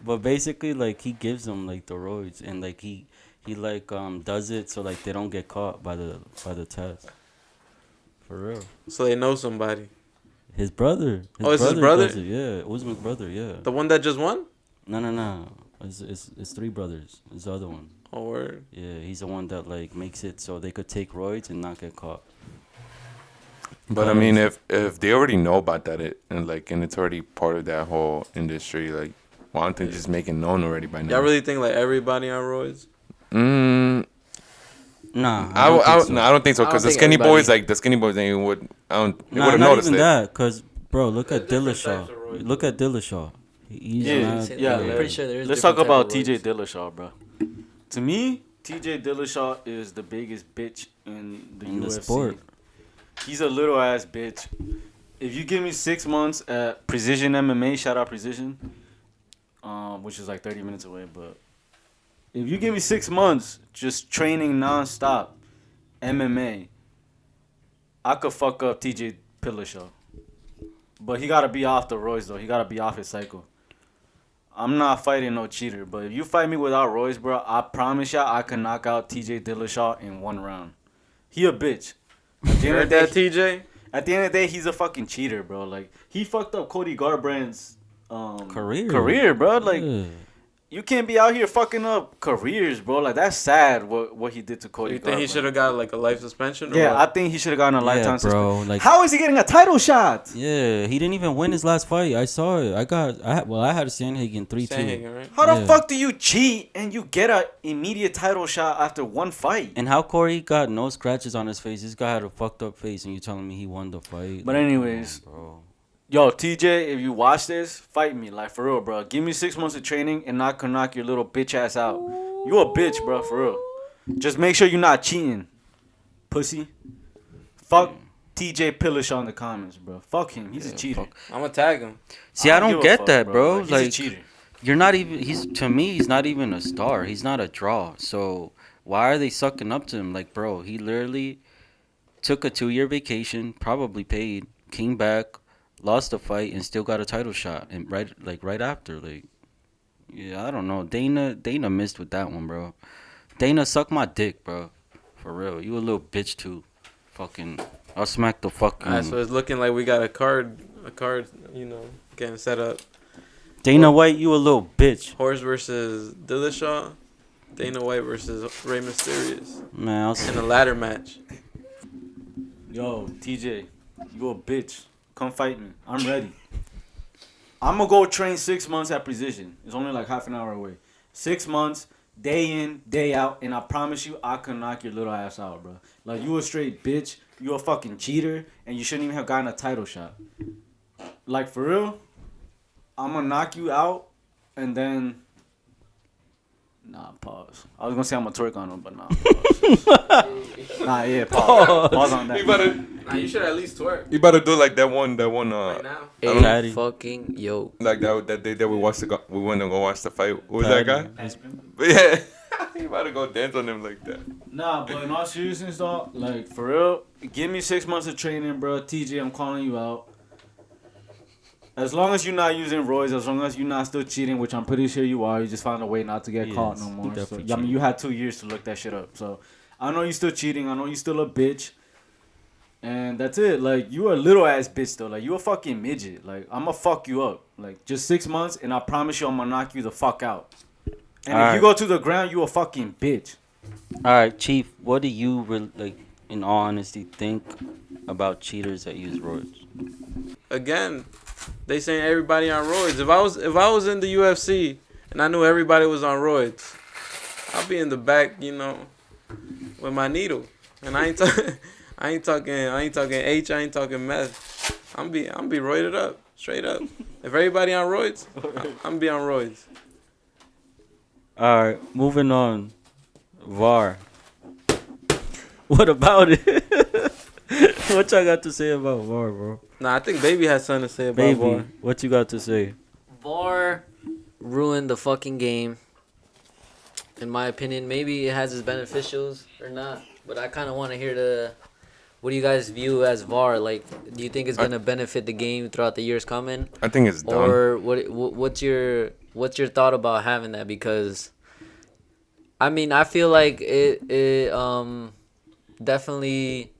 But basically, like he gives them like the roids, and like he like does it so like they don't get caught by the test. For real. So they know somebody. His brother. Oh, it's his brother? does it, yeah, Usman's brother. Yeah. The one that just won? No. It's three brothers. It's the other one. Oh, word. Yeah, he's the one that like makes it so they could take roids and not get caught. But I mean, if they already know about that, and it's already part of that whole industry, like, why don't they just make it known already by now? Y'all really think like everybody on roids? Nah, I don't think so, I don't because the think skinny everybody- boys, like the skinny boys, they would have not noticed even it. that, cause bro, look at There's different Dillashaw. types of roids, Look at Dillashaw. He's Yeah, not, yeah. I'm pretty sure there is Let's talk different about type TJ of Dillashaw, bro. To me, TJ Dillashaw is the biggest bitch in the in UFC. the sport. He's a little ass bitch. If you give me 6 months at Precision MMA, shout out Precision, which is like 30 minutes away, but if you give me 6 months just training nonstop MMA, I could fuck up TJ Dillashaw. But he gotta be off the roids though. He gotta be off his cycle. I'm not fighting no cheater, but if you fight me without roids, bro, I promise y'all I can knock out TJ Dillashaw in 1 round. He a bitch. At the You end heard of the that, day, TJ? at the end of the day, he's a fucking cheater, bro. Like, he fucked up Cody Garbrandt's career, bro. Like, Yeah. you can't be out here fucking up careers, bro. Like, that's sad what he did to Cody You think he Garbrandt. should have got like a life suspension? Or Yeah, I what? think he should have gotten a lifetime Yeah, bro. suspension. Like, How is he getting a title shot? yeah, he didn't even win his last fight. I saw it. I had Sandhagen 3-2. Sandhagen, right? How the Yeah. fuck do you cheat and you get a immediate title shot after one fight? And how Corey got no scratches on his face? This guy had a fucked up face, and you telling me he won the fight? But Like, anyways, come on, bro. Yo, TJ, if you watch this, fight me. Like, for real, bro. Give me 6 months of training and I can knock your little bitch ass out. You a bitch, bro, for real. Just make sure you're not cheating, pussy. Fuck TJ Dillashaw in the comments, bro. Fuck him. He's a cheater. I'm gonna tag him. See, I don't give a get fuck, that, bro. He's a Like, cheater. you're not even. To me, he's not even a star. He's not a draw. So why are they sucking up to him? Like, bro, he literally took a 2-year vacation, probably paid, came back, lost the fight, and still got a title shot. And right after, like, yeah, I don't know. Dana missed with that one, bro. Dana, suck my dick, bro. For real, you a little bitch too. Fucking, I'll smack the fucking. Alright, so it's looking like we got a card, getting set up. Dana White, you a little bitch. Horse versus Dillashaw. Dana White versus Rey Mysterious Man, I'll in a ladder match. Yo, TJ, you a bitch. Come fight me. I'm ready. I'm going to go train 6 months at Precision. It's only like half an hour away. 6 months, day in, day out, and I promise you I can knock your little ass out, bro. Like, you a straight bitch. You a fucking cheater, and you shouldn't even have gotten a title shot. Like, for real, I'm going to knock you out, and then... Nah, pause. I was going to say I'm going to twerk on him, but nah, pause. Nah, yeah, pause. Pause on that. Nah, you should at least twerk You better do like that one, right now. Hey, Patty. fucking yo. like that day that we went to go watch the fight. Who was that guy? Patty. Yeah, you better go dance on him like that. Nah, but in all seriousness, though, like, for real, give me 6 months of training, bro. TJ, I'm calling you out. As long as you're not using roids, as long as you're not still cheating, which I'm pretty sure you are, you just found a way not to get He caught is. no He more. So, definitely I mean, cheated. you had 2 years to look that shit up. So, I know you're still cheating. I know you're still a bitch. And that's it. Like, you a little ass bitch, though. Like, you a fucking midget. Like, I'm gonna fuck you up. Like, just 6 months, and I promise you I'm gonna knock you the fuck out. And All if right. you go to the ground, you a fucking bitch. All right, Chief. What do you like, in all honesty, think about cheaters that use roids? Again, they saying everybody on roids. If I was in the UFC and I knew everybody was on roids, I'll be in the back, with my needle. And I ain't talking H. I ain't talking meth. I'm be roided up, straight up. If everybody on roids, I'm be on roids. All right, moving on. VAR. What about it? What y'all got to say about VAR, bro? Nah, I think Baby has something to say about Baby, VAR. what you got to say? VAR ruined the fucking game. In my opinion, maybe it has its beneficials or not, but I kind of want to hear what do you guys view as VAR? Like, do you think it's gonna benefit the game throughout the years coming, I think it's dumb. or what's your thought about having that? Because, I mean, I feel like it definitely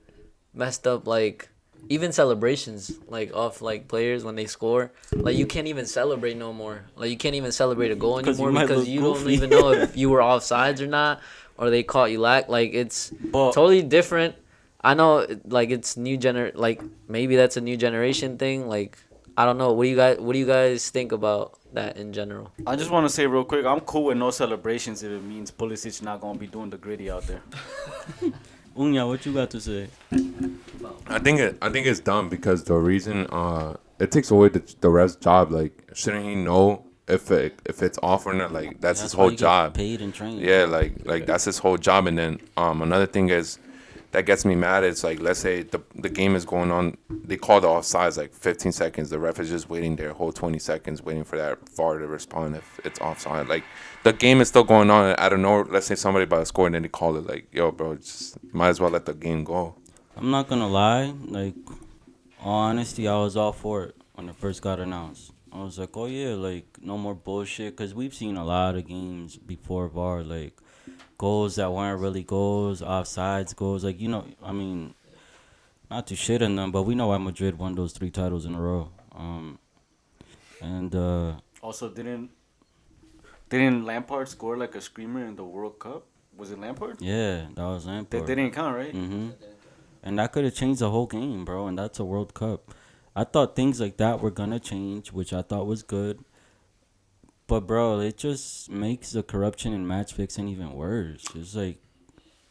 messed up, like, even celebrations, like, off, like, players when they score. Like, you can't even celebrate no more. Like, you can't even celebrate a goal 'Cause you anymore might because look you don't goofy. even know if you were offsides or not, or they caught you lack. Like, it's But totally different. I know, like, it's like, maybe that's a new generation thing. Like, I don't know. What do you guys think about that in general? I just want to say real quick, I'm cool with no celebrations if it means Pulisic not gonna be doing the gritty out there. Unya, what you got to say? I think it's dumb because the reason it takes away the ref's job. Like, shouldn't he know if it's off or not? Like, that's his why whole you get job. paid and trained. Yeah, like that's his whole job. And then another thing is that gets me mad. It's like, let's say the game is going on, they call the offsides like 15 seconds. The ref is just waiting there, whole 20 seconds, waiting for that VAR to respond if it's offside. Like, the game is still going on. I don't know. Let's say somebody about to score and then they call it like, yo, bro, just might as well let the game go. I'm not gonna lie, like, all honesty, I was all for it when it first got announced. I was like, oh yeah, like, no more bullshit, because we've seen a lot of games before VAR, like, goals that weren't really goals, offsides goals, like, I mean, not to shit on them, but we know why Madrid won those 3 titles in a row. Also, didn't Lampard score like a screamer in the World Cup? Was it Lampard? Yeah, that was Lampard. They didn't count, right? Mm-hmm. And that could have changed the whole game, bro. And that's a World Cup. I thought things like that were going to change, which I thought was good. But, bro, it just makes the corruption in match fixing even worse. It's like,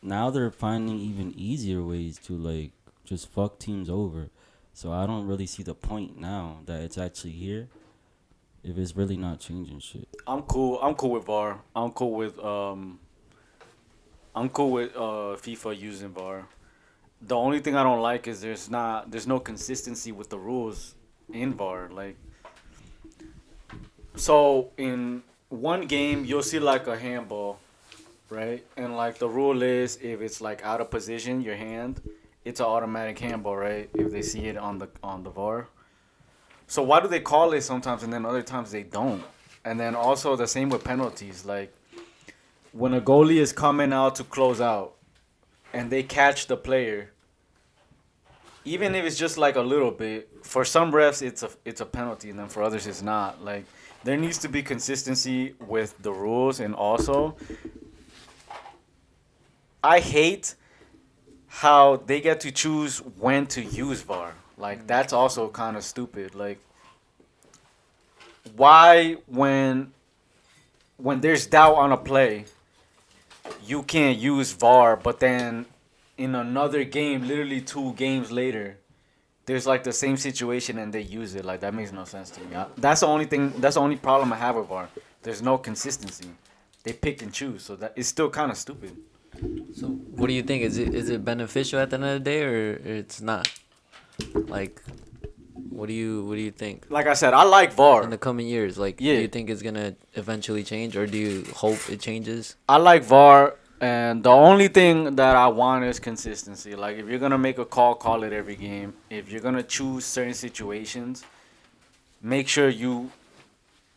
now they're finding even easier ways to, like, just fuck teams over. So I don't really see the point now that it's actually here if it's really not changing shit. I'm cool with VAR. I'm cool with FIFA using VAR. The only thing I don't like is there's no consistency with the rules in VAR. Like, so in one game you'll see like a handball, right? And like the rule is if it's like out of position, your hand, it's an automatic handball, right? If they see it on the VAR. So why do they call it sometimes and then other times they don't? And then also the same with penalties. Like, when a goalie is coming out to close out and they catch the player, even if it's just like a little bit, for some refs it's a penalty and then for others it's not. Like, there needs to be consistency with the rules. And also, I hate how they get to choose when to use VAR. Like, that's also kind of stupid. Like, why when there's doubt on a play, you can't use VAR, but then in another game, literally 2 games later, there's like the same situation and they use it? Like, that makes no sense to me. That's the only problem I have with VAR. There's no consistency. They pick and choose, so that it's still kind of stupid. So, what do you think? Is it beneficial at the end of the day, or it's not? Like, what do you think Like I said, I like VAR. in the coming years? Like, Yeah. do you think it's gonna eventually change, or do you hope it changes? I like VAR, and the only thing that I want is consistency. Like, if you're gonna make a call it every game. If you're gonna choose certain situations, make sure you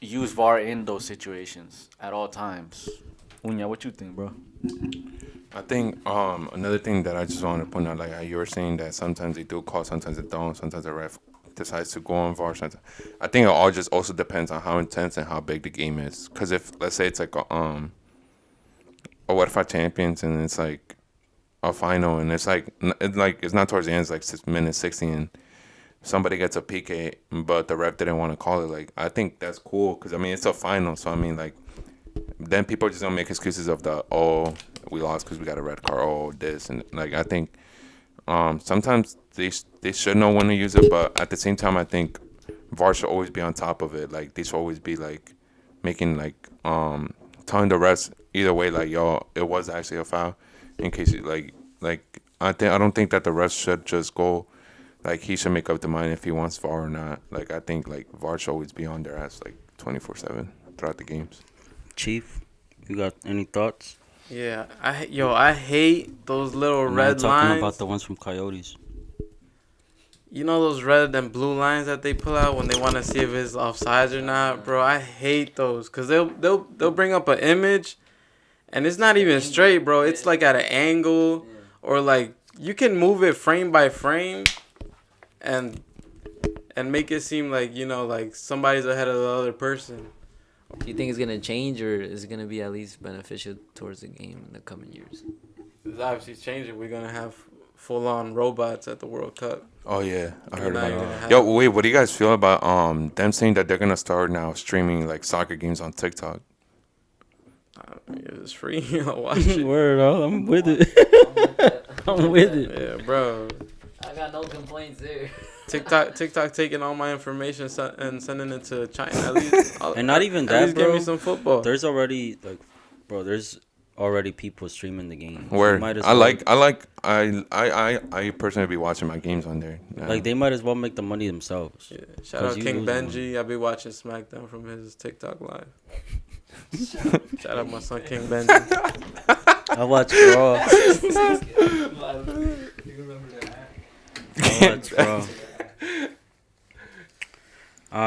use VAR in those situations at all times. Unya, what you think, bro? I think another thing that I just want to point out, like how you were saying that sometimes they do call, sometimes they don't, sometimes the ref decides to go on VAR. I think it all just also depends on how intense and how big the game is. Because if, let's say it's like a UEFA Champions and it's like a final and it's like it's not towards the end, it's like minute 60 and somebody gets a PK, but the ref didn't want to call it. Like, I think that's cool because, I mean, it's a final. So, I mean, like, then people just don't make excuses of we lost because we got a red card, this. And, like, I think sometimes they should know when to use it, but at the same time, I think VAR should always be on top of it. Like, they should always be, like, making, like, telling the refs either way, like, yo, it was actually a foul. In case, I don't think that the refs should just go. Like, he should make up the mind if he wants VAR or not. Like, I think, like, VAR should always be on their ass, like, 24/7 throughout the games. Chief, you got any thoughts? Yeah, I hate those little red talking lines. about the ones from Coyotes. You know those red and blue lines that they pull out when they want to see if it's offsides or not, bro. I hate those because they'll bring up an image, and it's not even straight, bro. It's like at an angle, or like you can move it frame by frame. And make it seem like, you know, like somebody's ahead of the other person. Do you think it's gonna change, or is it gonna be at least beneficial towards the game in the coming years? It's obviously changing. We're gonna have full-on robots at the World Cup. Oh yeah, I heard We're not about gonna that. have- Yo, wait, what do you guys feel about them saying that they're gonna start now streaming like soccer games on TikTok? It's free. I'll watch it. Word, I'm with it. I'm with it. Yeah, bro. I got no complaints there. TikTok taking all my information and sending it to China. At least, And not even at that, least give bro. me some football. There's already there's already people streaming the game. Where Might as I well- I personally be watching my games on there. Like, they might as well make the money themselves. Yeah. Shout 'Cause out you King lose Benji. I be watching SmackDown from his TikTok live. Shout out my son King Benji. I watch Raw. I watch Raw.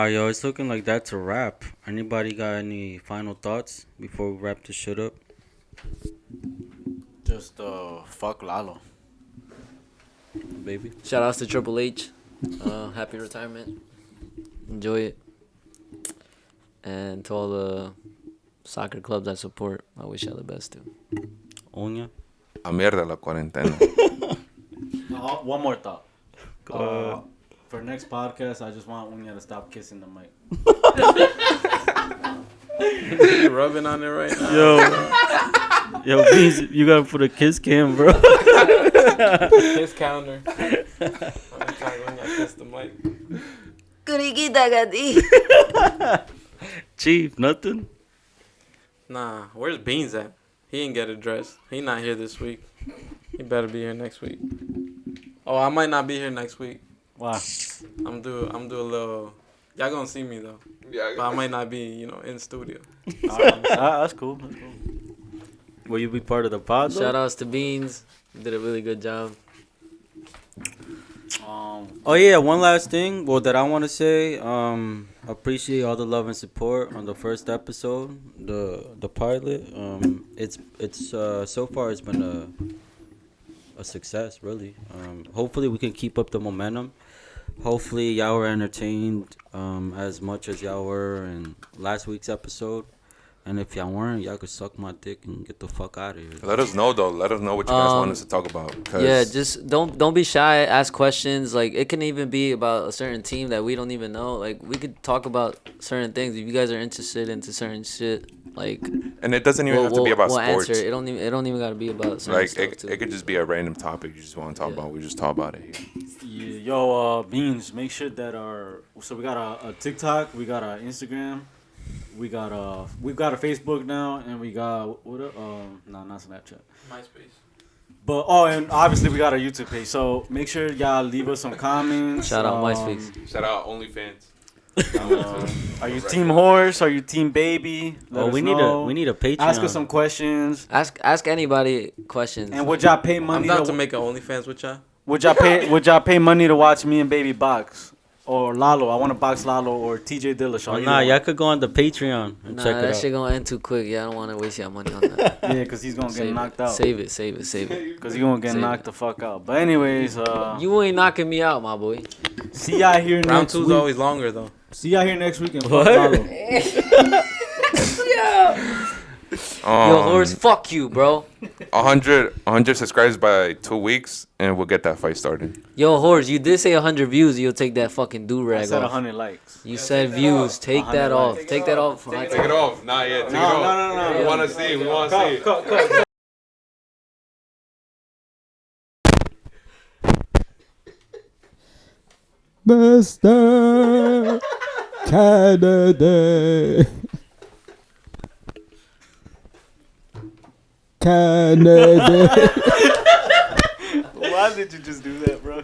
Yo, it's looking like that's a wrap. Anybody got any final thoughts before we wrap this shit up? Just fuck Lalo. Baby. Shout outs to Triple H. Happy retirement. Enjoy it. And to all the soccer clubs I support, I wish y'all the best too. Onya. A mierda la cuarentena. One more thought. For next podcast, I just want Unya to stop kissing the mic. You rubbing on it right now? Yo, please, you gotta put a kiss cam, bro. Kiss counter. Every time when I kiss the mic. Chief, nothing. Nah, where's Beans at? He ain't get addressed. He not here this week. He better be here next week. Oh, I might not be here next week. Wow. I'm do a little. Y'all gonna see me though. Yeah, But I might not be, in studio. That's cool. That's cool. Will you be part of the pod? though? Shout outs to Beans. You did a really good job. Oh yeah, one last thing. Well, that I want to say. Appreciate all the love and support on the first episode, the pilot. It's so far it's been a success, really. Hopefully we can keep up the momentum. Hopefully y'all were entertained as much as y'all were in last week's episode. And if y'all weren't, y'all could suck my dick and get the fuck out of here. Let us know though. Let us know what you guys want us to talk about. 'Cause Yeah, just don't be shy. Ask questions. Like, it can even be about a certain team that we don't even know. Like, we could talk about certain things if you guys are interested into certain shit. Like, and it doesn't even have to be about we'll sports. answer. It don't even gotta be about certain Like stuff it too. could just be a random topic you just want to talk about. We just talk about it here. Yo, Beans, make sure that we got a TikTok, we got a Instagram, we've got a Facebook now, and we got not Snapchat. MySpace. But and obviously we got a YouTube page. So make sure y'all leave us some comments. Shout out MySpace. Shout out OnlyFans. Are you team horse? Are you team baby? Let us we know. need a Patreon. Ask us some questions. Ask anybody questions. And would y'all pay I'm money? down to make an OnlyFans with y'all. Would y'all pay money to watch me and baby box? Or Lalo? I want to box Lalo or TJ Dillashaw. Nah, y'all could go on the Patreon and check it that out. shit gonna end too quick. Yeah, I don't want to waste your money on that. Yeah, because he's going to get knocked out. Save it. Because he's going to get Save knocked the fuck out. But anyways, You ain't knocking me out, my boy. See y'all here Round next 2's week. always longer though. See y'all here next week and What? follow. Yo, Horse, fuck you, bro. 100 subscribers by 2 weeks, and we'll get that fight started. Yo, Horse, you did say 100 views. You'll take that fucking I do-rag said off. 100 likes. You said views. Take that 100 off. likes. Take that off. Take it off. Not yet. Take it off. No. We want to see. We want to see. Mr. Canada. Canada. Why did you just do that, bro?